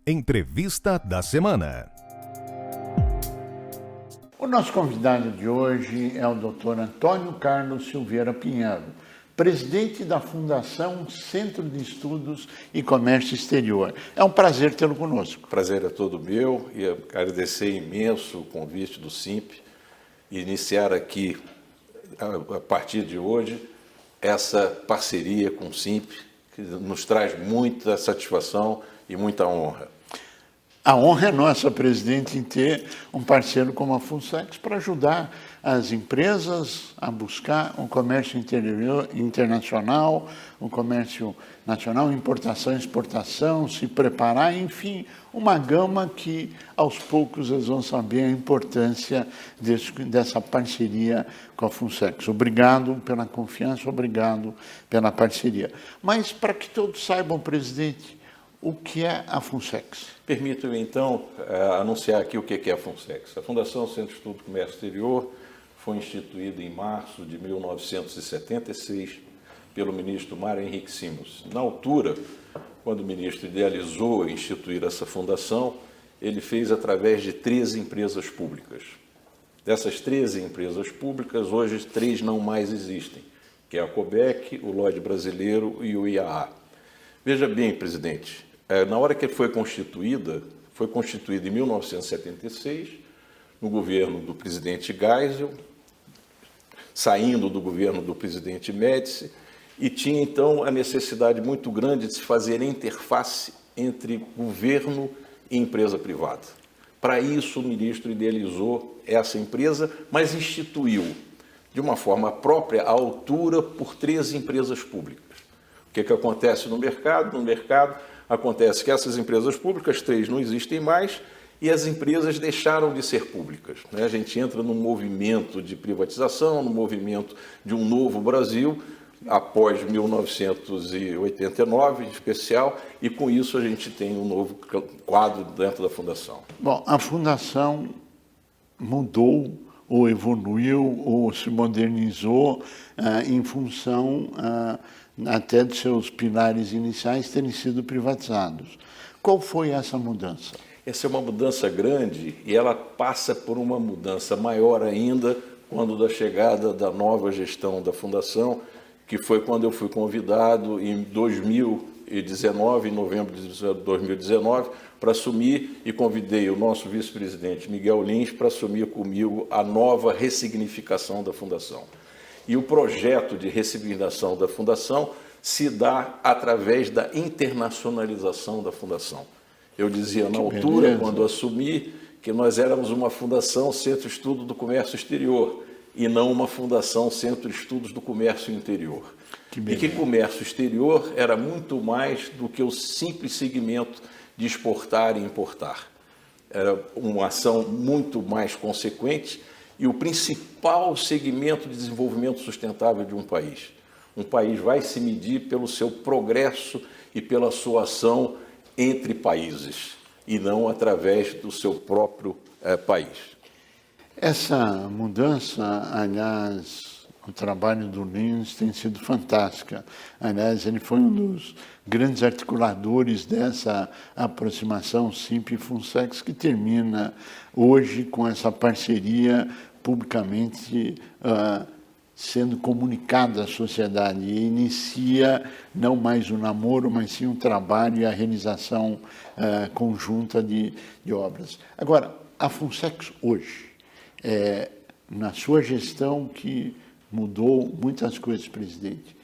Entrevista da semana. O nosso convidado de hoje é o Dr. Antônio Carlos Silveira Pinheiro, presidente da Fundação Centro de Estudos e Comércio Exterior. É um prazer tê-lo conosco. O prazer é todo meu e agradecer imenso o convite do SINP e iniciar aqui, a partir de hoje, essa parceria com o SINP, que nos traz muita satisfação e muita honra. A honra é nossa, presidente, em ter um parceiro como a Funsex para ajudar as empresas a buscar um comércio internacional, um comércio nacional, importação e exportação, se preparar, enfim, uma gama que aos poucos eles vão saber a importância dessa parceria com a Funsex. Obrigado pela confiança, obrigado pela parceria. Mas para que todos saibam, presidente, o que é a Funsex? Permita-me, então, anunciar aqui o que é a Funsex. A Fundação Centro de Estudo do Comércio Exterior foi instituída em março de 1976 pelo ministro Mário Henrique Simons. Na altura, quando o ministro idealizou instituir essa fundação, ele fez através de 13 empresas públicas. Dessas 13 empresas públicas, hoje 3 não mais existem, que é a COBEC, o Lloyd Brasileiro e o IAA. Veja bem, presidente, na hora que foi constituída em 1976, no governo do presidente Geisel, saindo do governo do presidente Médici, e tinha então a necessidade muito grande de se fazer interface entre governo e empresa privada. Para isso, o ministro idealizou essa empresa, mas instituiu, de uma forma própria, à altura, por 13 empresas públicas. O que acontece no mercado? No mercado acontece que essas empresas públicas, 3 não existem mais, e as empresas deixaram de ser públicas. A gente entra num movimento de privatização, num movimento de um novo Brasil, após 1989, em especial, e com isso a gente tem um novo quadro dentro da Fundação. Bom, a Fundação mudou, ou evoluiu, ou se modernizou em função até de seus pilares iniciais terem sido privatizados. Qual foi essa mudança? Essa é uma mudança grande e ela passa por uma mudança maior ainda quando da chegada da nova gestão da Fundação, que foi quando eu fui convidado em 2019, em novembro de 2019, para assumir, e convidei o nosso vice-presidente Miguel Lins para assumir comigo a nova ressignificação da Fundação. E o projeto de ressignificação da Fundação se dá através da internacionalização da Fundação. Eu dizia na altura, quando assumi, que nós éramos uma Fundação Centro de Estudo do Comércio Exterior e não uma Fundação Centro de Estudos do Comércio Interior. E que comércio exterior era muito mais do que o simples segmento de exportar e importar. Era uma ação muito mais consequente e o principal segmento de desenvolvimento sustentável de um país. Um país vai se medir pelo seu progresso e pela sua ação entre países, e não através do seu próprio país. Essa mudança, aliás, o trabalho do Lins tem sido fantástica. Aliás, ele foi um dos grandes articuladores dessa aproximação SINP e Funsex, que termina hoje com essa parceria publicamente sendo comunicada à sociedade, e inicia não mais um namoro, mas sim um trabalho e a realização conjunta de obras. Agora, a Funsex hoje, na sua gestão, que mudou muitas coisas, presidente,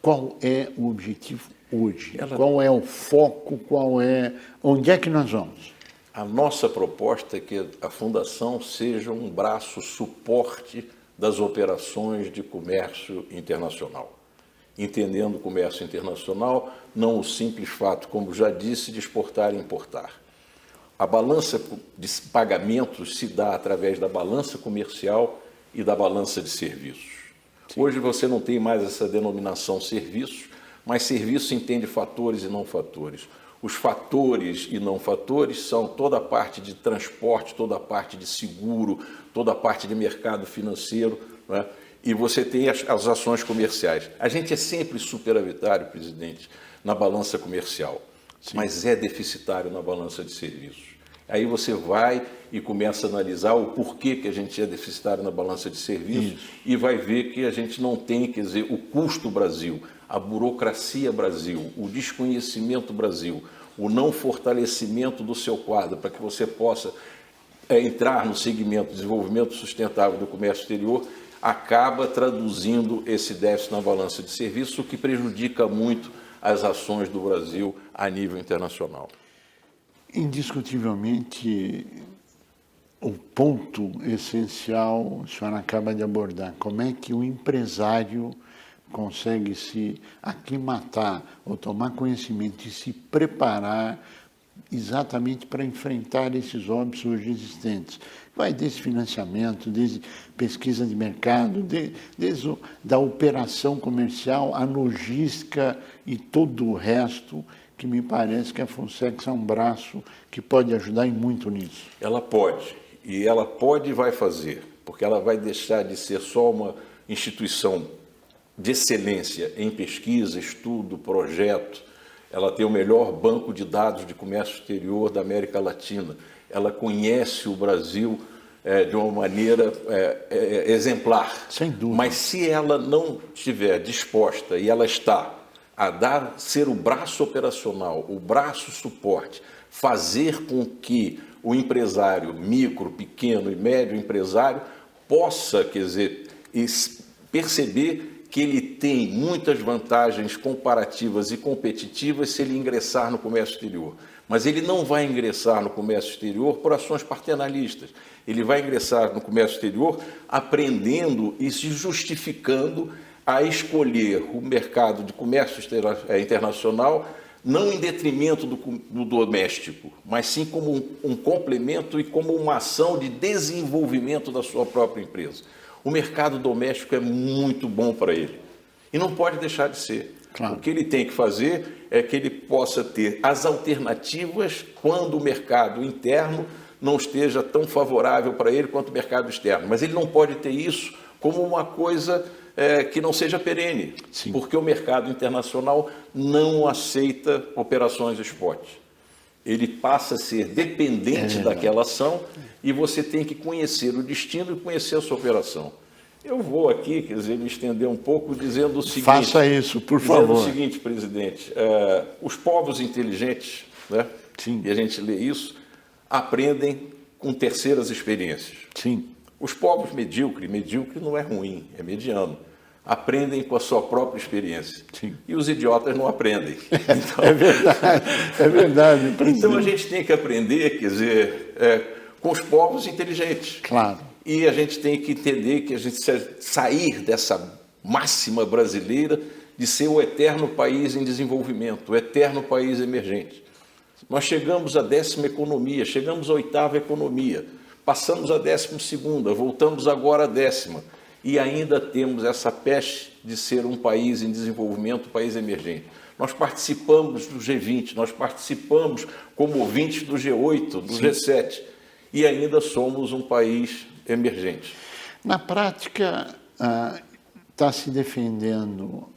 qual é o objetivo hoje? Qual é o foco? Onde é que nós vamos? A nossa proposta é que a Fundação seja um braço suporte das operações de comércio internacional. Entendendo o comércio internacional, não o simples fato, como já disse, de exportar e importar. A balança de pagamentos se dá através da balança comercial e da balança de serviços. Sim. Hoje você não tem mais essa denominação serviços, mas serviço entende fatores e não fatores. Os fatores e não fatores são toda a parte de transporte, toda a parte de seguro, toda a parte de mercado financeiro, né? E você tem as ações comerciais. A gente é sempre superavitário, presidente, na balança comercial. mas é deficitário na balança de serviços. Aí você vai e começa a analisar o porquê que a gente é deficitário na balança de serviços e vai ver que a gente não tem, quer dizer, o custo Brasil, a burocracia Brasil, o desconhecimento Brasil, o não fortalecimento do seu quadro para que você possa entrar no segmento de desenvolvimento sustentável do comércio exterior, acaba traduzindo esse déficit na balança de serviços, o que prejudica muito as ações do Brasil a nível internacional. Indiscutivelmente, o ponto essencial o senhor acaba de abordar. Como é que o empresário consegue se aclimatar ou tomar conhecimento e se preparar exatamente para enfrentar esses óbitos hoje existentes. Vai desde financiamento, desde pesquisa de mercado, desde da operação comercial, a logística e todo o resto, que me parece que a Funsex é um braço que pode ajudar e muito nisso. Ela pode, e ela pode e vai fazer, porque ela vai deixar de ser só uma instituição de excelência em pesquisa, estudo, projeto. Ela tem o melhor banco de dados de comércio exterior da América Latina. Ela conhece o Brasil de uma maneira exemplar. Sem dúvida. Mas se ela não estiver disposta, e ela está, a ser o braço operacional, o braço suporte, fazer com que o empresário, micro, pequeno e médio empresário, possa, quer dizer, perceber que ele tem muitas vantagens comparativas e competitivas se ele ingressar no comércio exterior. Mas ele não vai ingressar no comércio exterior por ações paternalistas. Ele vai ingressar no comércio exterior aprendendo e se justificando a escolher o mercado de comércio internacional não em detrimento do doméstico, mas sim como um complemento e como uma ação de desenvolvimento da sua própria empresa. O mercado doméstico é muito bom para ele e não pode deixar de ser. Claro. O que ele tem que fazer é que ele possa ter as alternativas quando o mercado interno não esteja tão favorável para ele quanto o mercado externo. Mas ele não pode ter isso como uma coisa que não seja perene, Sim. porque o mercado internacional não aceita operações spot. Ele passa a ser dependente daquela ação e você tem que conhecer o destino e conhecer a sua operação. Eu vou aqui, quer dizer, me estender um pouco dizendo o seguinte... Faça isso, por favor. Dizendo o seguinte, presidente, os povos inteligentes, né, Sim. e a gente lê isso, aprendem com terceiras experiências. Sim. Os povos medíocre não é ruim, é mediano. Aprendem com a sua própria experiência. Sim. E os idiotas não aprendem. Então, é verdade. Presidente. Então a gente tem que aprender, quer dizer, com os povos inteligentes. Claro. E a gente tem que entender que a gente sair dessa máxima brasileira de ser o eterno país em desenvolvimento, o eterno país emergente. Nós chegamos à 10ª economia, chegamos à 8ª economia, passamos à 12ª, voltamos agora à 10ª. E ainda temos essa peste de ser um país em desenvolvimento, um país emergente. Nós participamos do G20, nós participamos como ouvintes do G8, do G7, e ainda somos um país emergente. Na prática, está se defendendo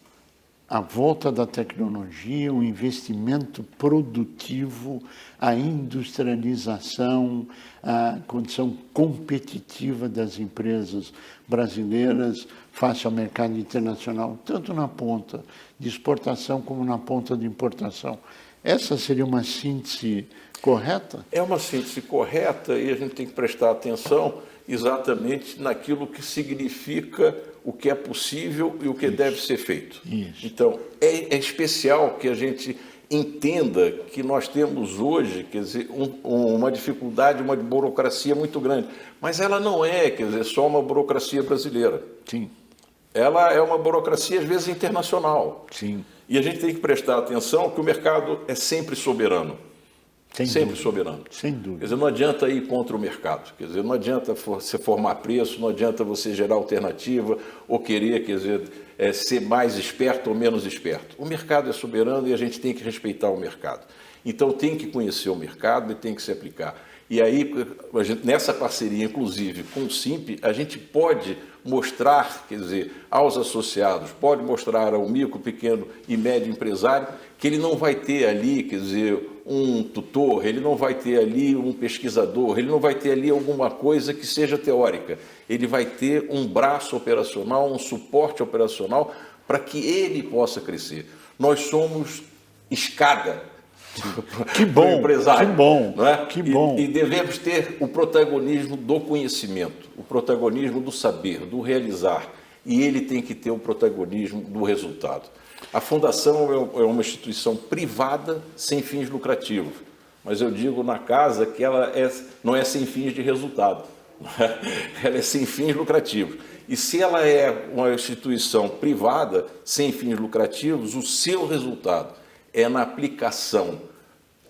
a volta da tecnologia, o investimento produtivo, a industrialização, a condição competitiva das empresas brasileiras face ao mercado internacional, tanto na ponta de exportação como na ponta de importação. Essa seria uma síntese correta? É uma síntese correta e a gente tem que prestar atenção exatamente naquilo que significa o que é possível e o que deve ser feito. Isso. Então, é especial que a gente entenda que nós temos hoje, quer dizer, uma dificuldade, uma burocracia muito grande. Mas ela não é, quer dizer, só uma burocracia brasileira. Sim. Ela é uma burocracia, às vezes, internacional. Sim. E a gente tem que prestar atenção que o mercado é sempre soberano. Sempre soberano. Sem Quer dúvida. dizer, não adianta ir contra o mercado. Quer dizer, não adianta você formar preço, não adianta você gerar alternativa ou querer, quer dizer, ser mais esperto ou menos esperto. O mercado é soberano e a gente tem que respeitar o mercado. Então, tem que conhecer o mercado e tem que se aplicar. E aí, nessa parceria, inclusive, com o SINP, a gente pode mostrar, quer dizer, aos associados, pode mostrar ao micro, pequeno e médio empresário que ele não vai ter ali, quer dizer, um tutor, ele não vai ter ali um pesquisador, ele não vai ter ali alguma coisa que seja teórica. Ele vai ter um braço operacional, um suporte operacional para que ele possa crescer. Nós somos escada. Que bom, empresário, que bom, não é? que bom. E devemos ter o protagonismo do conhecimento, o protagonismo do saber, do realizar. E ele tem que ter o protagonismo do resultado. A Fundação é uma instituição privada sem fins lucrativos, mas eu digo na casa que ela não é sem fins de resultado, ela é sem fins lucrativos. E se ela é uma instituição privada sem fins lucrativos, o seu resultado é na aplicação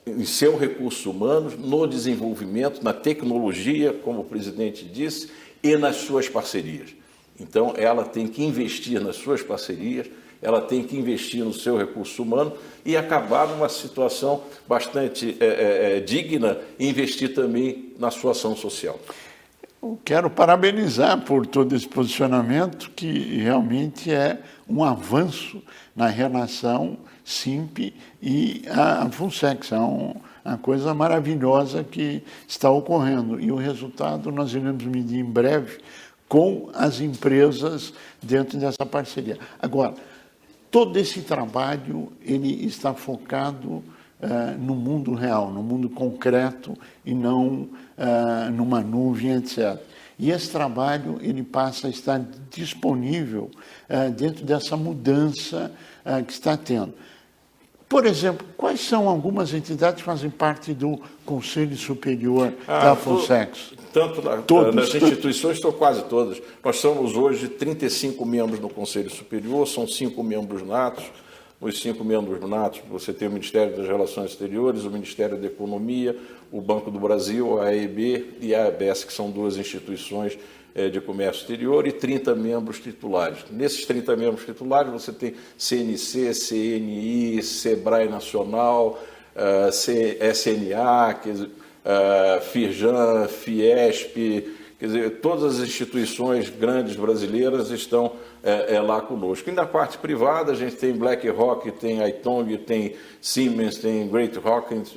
em seu recurso humano, no desenvolvimento, na tecnologia, como o presidente disse, e nas suas parcerias. Então, ela tem que investir nas suas parcerias, ela tem que investir no seu recurso humano e acabar numa situação bastante digna e investir também na sua ação social. Eu quero parabenizar por todo esse posicionamento, que realmente é um avanço na relação SINP e a FUNSEX. É uma coisa maravilhosa que está ocorrendo. E o resultado nós iremos medir em breve com as empresas dentro dessa parceria. Agora, todo esse trabalho ele está focado no mundo real, no mundo concreto e não numa nuvem, etc. E esse trabalho ele passa a estar disponível dentro dessa mudança que está tendo. Por exemplo, quais são algumas entidades que fazem parte do Conselho Superior da FUNSEX? Tanto nas instituições, são quase todas. Nós somos hoje 35 membros no Conselho Superior, são 5 membros natos. Os 5 membros natos, você tem o Ministério das Relações Exteriores, o Ministério da Economia, o Banco do Brasil, a AEB e a ABS, que são 2 instituições de comércio exterior, e 30 membros titulares. Nesses 30 membros titulares, você tem CNC, CNI, SEBRAE Nacional, SNA, FIRJAN, FIESP, quer dizer, todas as instituições grandes brasileiras estão lá conosco. E na parte privada, a gente tem BlackRock, tem Aitong, tem Siemens, tem Great Hawkins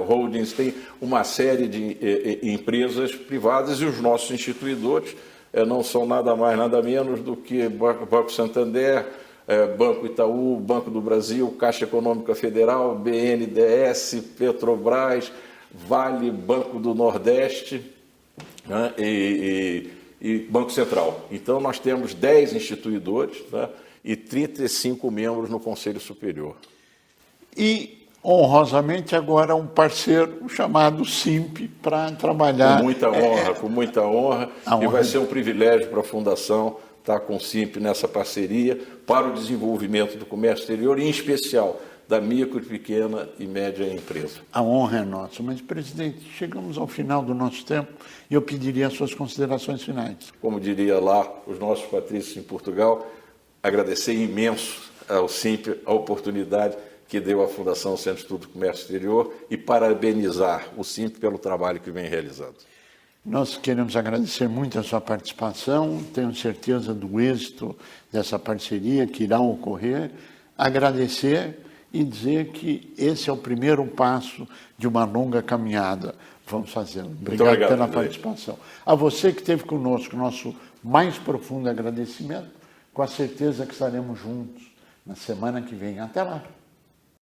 Holdings, tem uma série de empresas privadas, e os nossos instituidores não são nada mais, nada menos do que Banco Santander, Banco Itaú, Banco do Brasil, Caixa Econômica Federal, BNDES, Petrobras, Vale, Banco do Nordeste, né, e Banco Central. Então, nós temos 10 instituidores, né, e 35 membros no Conselho Superior. E, honrosamente, agora um parceiro chamado SINP para trabalhar... Com muita honra, com muita honra. E vai ser um privilégio para a Fundação estar com o SINP nessa parceria para o desenvolvimento do comércio exterior, e, em especial, da micro, pequena e média empresa. A honra é nossa. Mas, presidente, chegamos ao final do nosso tempo e eu pediria as suas considerações finais. Como diria lá os nossos patrícios em Portugal, agradecer imenso ao SINP a oportunidade que deu à Fundação Centro de Estudo do Comércio Exterior e parabenizar o SINP pelo trabalho que vem realizando. Nós queremos agradecer muito a sua participação, tenho certeza do êxito dessa parceria que irá ocorrer, agradecer e dizer que esse é o primeiro passo de uma longa caminhada. Vamos fazê-lo. Obrigado pela participação. A você que esteve conosco, nosso mais profundo agradecimento, com a certeza que estaremos juntos na semana que vem. Até lá.